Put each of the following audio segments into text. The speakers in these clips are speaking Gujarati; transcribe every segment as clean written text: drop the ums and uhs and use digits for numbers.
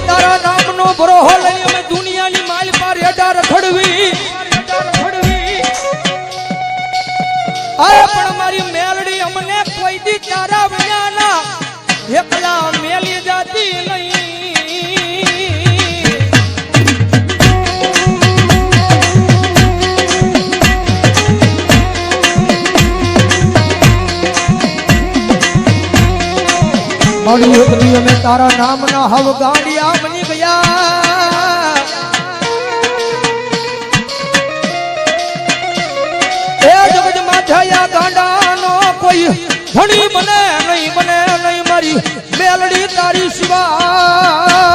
તારા નામનો ભરોહો લઈ અમે દુનિયાની માલ પર રેડા રખડવી પણ મારી મેલડી અમને કોઈ દી તારા વિનાના એકલા મેલી જાતી નહીં મારી અમે તારા નામના હવ ગાંડિયા બની ગયા એ જગતમાં થયા ગાંડાનો કોઈ ધણી બને નહીં મારી મેલડી તારી સિવા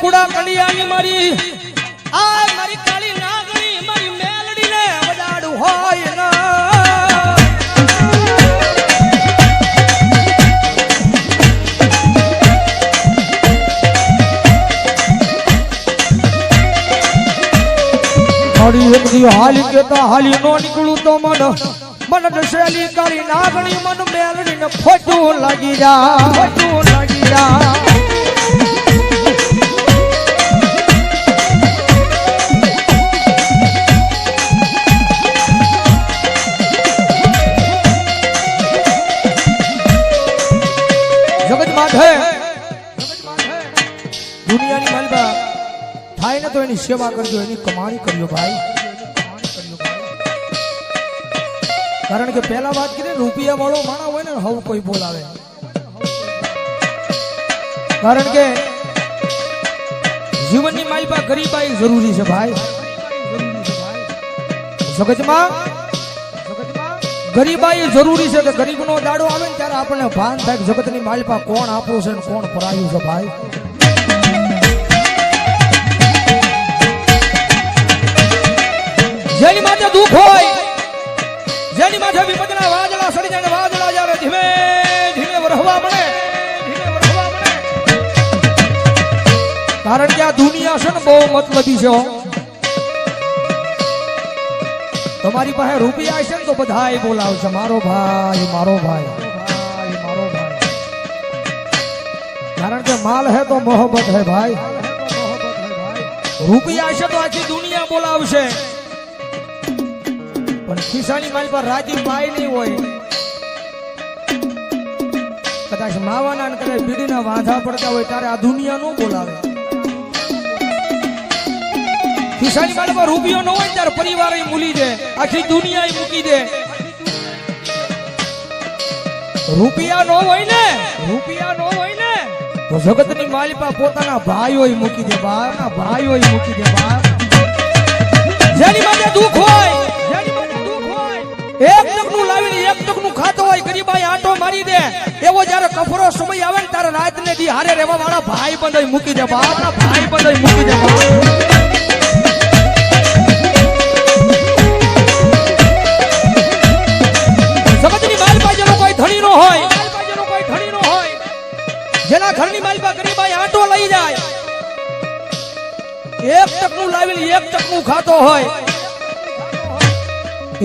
કુડા કલિયાની મારી આ મારી કાળી નાગણી મારી મેલડીને વડાડું હોય ના મારી એકદી હાલી કેતા હાલી નો નીકળું તો મન દશેલી કાળી નાગણી મન મેલડીને ફોટું લાગી જા દુનિયાની માલબા થાય ને તો એની સેવા કરજો એની કમાણી કરજો ભાઈ કારણ કે પહેલા વાત કરી રૂપિયા વાળો માણા હોય ને હવ કોઈ બોલાવે કારણ કે જીવનની માલબા ગરીબાઈ જરૂરી છે ભાઈ જગતમાં ગરીબાઈ જરૂરી છે કે ગરીબનો દાડો આવે ને ત્યારે આપણને ભાન થાય કે જગતની માલપા કોણ આપણું છે ને કોણ પરાયું છે ભાઈ જેની માથે દુઃખ હોય જેની માથે વિપદના વાદળા સડી જાય વાદળા આવે ધીમે ધીમે વરહવા મળે કારણ કે આ દુનિયા છે ને બહુ મતલબી છે તમારી પાસે રૂપિયા છે ને તો બધાય બોલાવશે મારો ભાઈ કારણ કે માલ હે તો મોહબ્બત હે ભાઈ રૂપિયા છે તો આખી દુનિયા બોલાવશે પણ ખિસ્સાની માલ પર રાજી પાય નહીં હોય કદાચ માવાના ને કદાચ બીડીના વાંધા પડતા હોય ત્યારે આ દુનિયા નો બોલાવે ખિસ્સાની માલ પર રૂપિયો ન હોય ત્યારે પરિવાર મૂલી દે આખી દુનિયા મૂકી દે રૂપિયા નો હોય ને તો જગતની માલિપા પોતાના ભાઈઓ મૂકી દે જેની માટે દુઃખ હોય એક ટકનું લાવીને એક ટકનું ખાતો હોય ગરીબાઈ આંટો મારી દે એવો જયારે કફરો સમય આવે ને ત્યારે રાત ને દી હારે રહેવા વાળા ભાઈ બંધ મૂકી દે જગતની માલિપા જેનો કોઈ ધણી નો હોય જેના ઘરની માલિપા ગરીબાઈ આંટો લઈ જાય એક ટકનું લાવીને એક ટકનું ખાતો હોય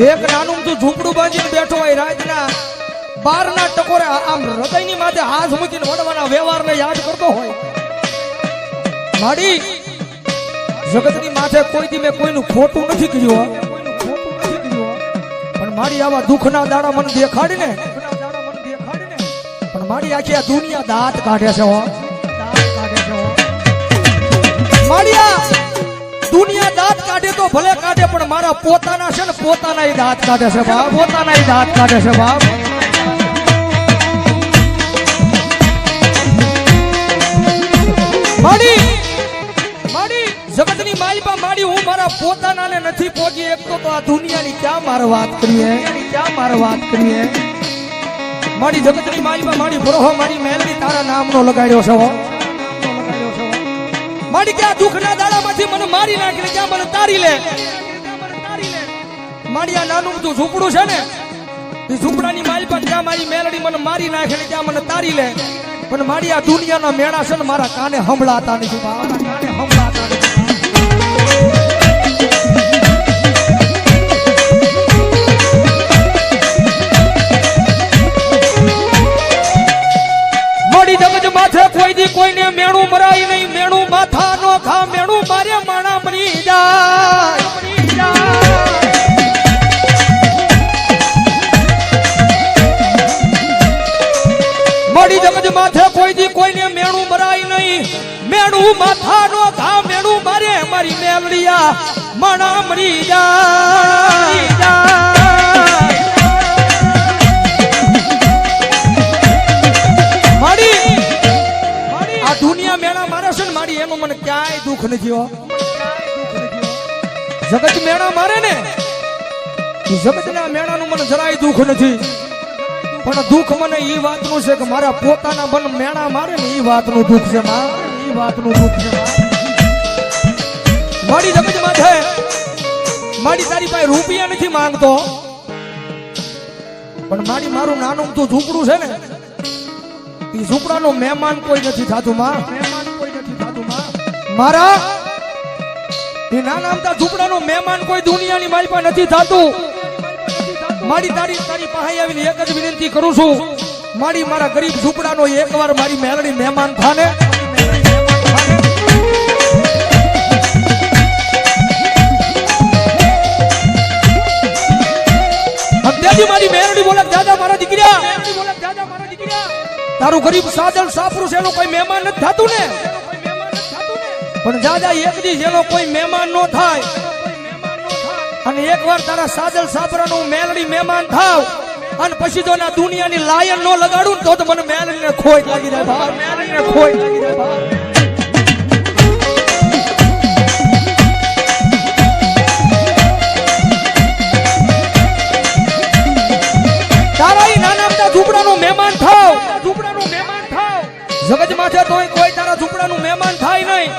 એક નાનું તું ઝૂંપડું બાંધીને બેઠો હોય રાતના 12 ના ટકોરે આમ હૃદયની માથે હાથ મૂકીને વડવાના વ્યવહારને યાદ કરતો હોય માડી જગતની માથે કોઈ દી મેં કોઈનું ખોટું નથી કર્યું પણ મારી આવા દુઃખના દાડા મને દેખાડી ને પણ મારી આખી આ દુનિયા દાંત કાઢે છે માડિયા દુનિયા દાંત કાઢે તો ભલે કાઢે પણ મારા પોતાના છે ને પોતાના દાંત કાઢે છે બાપ માડી જગતની માલિપા માડી હું મારા પોતાનાને નથી પહોંચી એક તો આ દુનિયાની ક્યાં મારે વાત કરીએ મારી જગતની માલમાં મારી ભરોહો મારી મેલડી તારા નામનો લગાડ્યો છે હો. મારી ક્યાં દુઃખના દાડામાંથી મને મારી નાખીને ક્યાં મને તારી લે. મારી આ નાનું તું ઝૂંપડું છે ને એ ઝૂંપડાની માલ પર જ્યાં મારી મેલડી મને મારી નાખીને ત્યાં મને તારી લે. પણ મારી આ દુનિયાના મેળા છે ને મારા કાને સંભળાતા નથી. મારા કાને સંભળાતા નથી. કોઈ દી કોઈને મેણું મરાય નહીં. મેણું માથા નો ખા. મેણું મારે માણા મરી જાય. મારી જગત માથે કોઈ દી કોઈને મેણું મરાય નહીં. મેણું માથા નો ખા. મેણું મારે મારી મેલડિયા માણા મરી જાય. દુનિયા મેળા મારે છે ને મારી એમાં મને ક્યાંય દુઃખ નથી હો. જગત મેળા મારે ને જગતના મેળાનું મને જરાય દુઃખ નથી. પણ દુઃખ મને એ વાતનું છે કે મારા પોતાના મન મેળા મારે ને એ વાતનું દુઃખ છે. એ વાતનું દુઃખ છે. મારી જગત માથે મારી તારી પાસે રૂપિયા નથી માંગતો. પણ મારી મારું નાનું તું ઝૂંપડું છે ને એ ઝૂંપડાનો મહેમાન કોઈ નથી થતું માં. મારા એ નાના અમથા ઝૂંપડાનો મહેમાન કોઈ દુનિયાની મારી પાસે નથી થતું. મારી તારી પાસે આવીને એક જ વિનંતી કરું છું. મારા ગરીબ ઝૂંપડાનો એકવાર મારી મેલડી મહેમાન થાને. મારી મેલડી બોલે દાદા મારા દીકરા તારું ગરીબ સાદલ સાપરું છે એનો કોઈ મહેમાન નથી થતું ને. પણ દાદા એક દી જેનો કોઈ મહેમાન નો થાય અને એકવાર તારા સાદલ સાપરાનું મેલડી મહેમાન થાવ અને પછી જો ના દુનિયાની લાયન નો લગાડું તો મને મેલડીને ખોટ લાગી જાય ભાવ. મેલડીને ખોટ લાગી જાય ભાવ. તારા ઈ નાના મોટા ઝૂંપડાનું મહેમાન થાવ. જગત માથે તોય કોઈ તારા ઝૂંપડાનું મહેમાન થાય નહીં.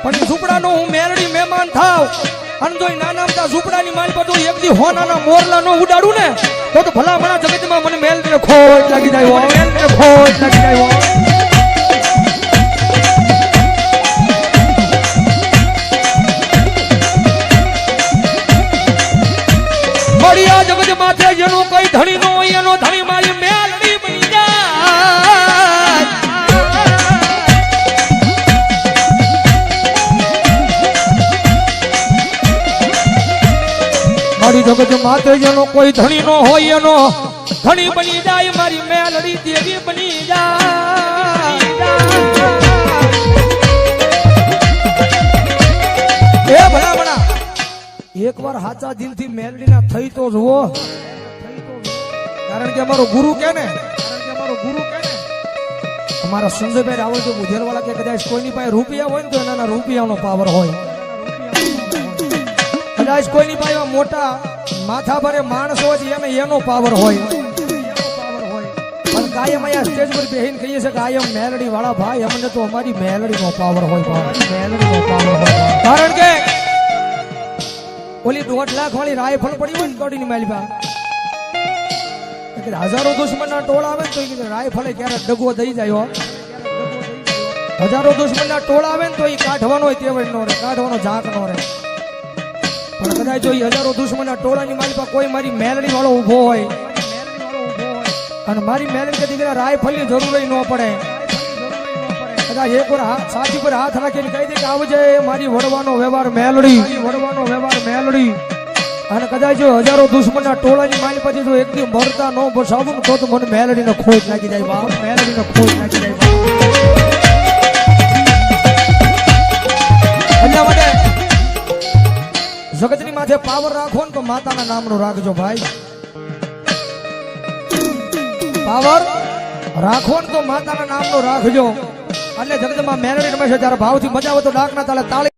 પણ ઝૂંપડાનું હું મેલડી મહેમાન થાવ અને જો નાના મોટા ઝૂંપડાની માલ પર એક દી હોનાના મોરલા નો ઉડાડું ને તો ભલામણા જગતમાં મને મેલડીને ખોટ લાગી જાય. મેલડીને ખોટ લાગી જાય. મારી આ જગત માથે જેનો કઈ ધણી નો હોય એનો ધણી મારી મેલડી બની જાય. મારી જગત માથે જેનો કોઈ ધણી નો હોય એનો ધણી બની જાય. મારી મેલડી દેવી બની જાય. એ ભલામણા એકવાર સાચા દિલથી મેલડીના થઈ તો જુઓ. કારણ કે અમારો ગુરુ કે ને અમારા સંજયભાઈ રાવલ તો બુધેરવાળા કે કદાચ કોઈની પાસે રૂપિયા હોય ને તો એના રૂપિયાનો પાવર હોય. કદાચ કોઈની પાસે મોટા માથા ભરે માણસ હોય એને એનો પાવર હોય. પણ કાયમ અહીંયા સ્ટેજ પર બેહીને કહીએ છે કે કાયમ મેલડી વાળા ભાઈ અમને તો અમારી મેલડીનો પાવર હોય. મેલડીનો પાવર હોય. કારણ કે ઓલી 1.5 લાખ વાળી રાયફળ પડી હોય ને કોડીની માલી પાસે હજારો દુશ્મનના ટોળા આવે ને તો રાયફળે ક્યારેક ડગો થઈ જાય. હજારો દુશ્મનના ટોળા આવે ને તો એ કાઢવાનો તેવડ નો રહે, કાઢવાનો ઝાંક નો રહે. પણ કદાચ જો હજારો દુશ્મનના ટોળાની મારી પાસે કોઈ મારી મેલડી વાળો ઉભો હોય અને મારી મેલડી કે દીકરા રાયફળની જરૂર ન પડે, કદાચ એક વાર સાચી પર હાથ રાખીને કહી દે કે આવજે મારી વડવાનો વ્યવહાર મેલડી, વડવાનો વ્યવહાર મેલડી. અને કદાચ જો હજારો દુશ્મનના ટોળાની મારી પછી જો એકદી મરતા ન બસાવું તો મને મેલડીને ખોટ લાગી જાય બાપ. મેલડીને ખોટ લાગી જાય બાપ. એટલા માટે જગતની માથે પાવર રાખો ને તો માતાના નામનો રાખજો ભાઈ. પાવર રાખો ને તો માતાના નામનો રાખજો. એટલે જગતમાં મેલડી રમે છે ત્યારે ભાવથી મજા આવે તો ડાકના તાલે તાળી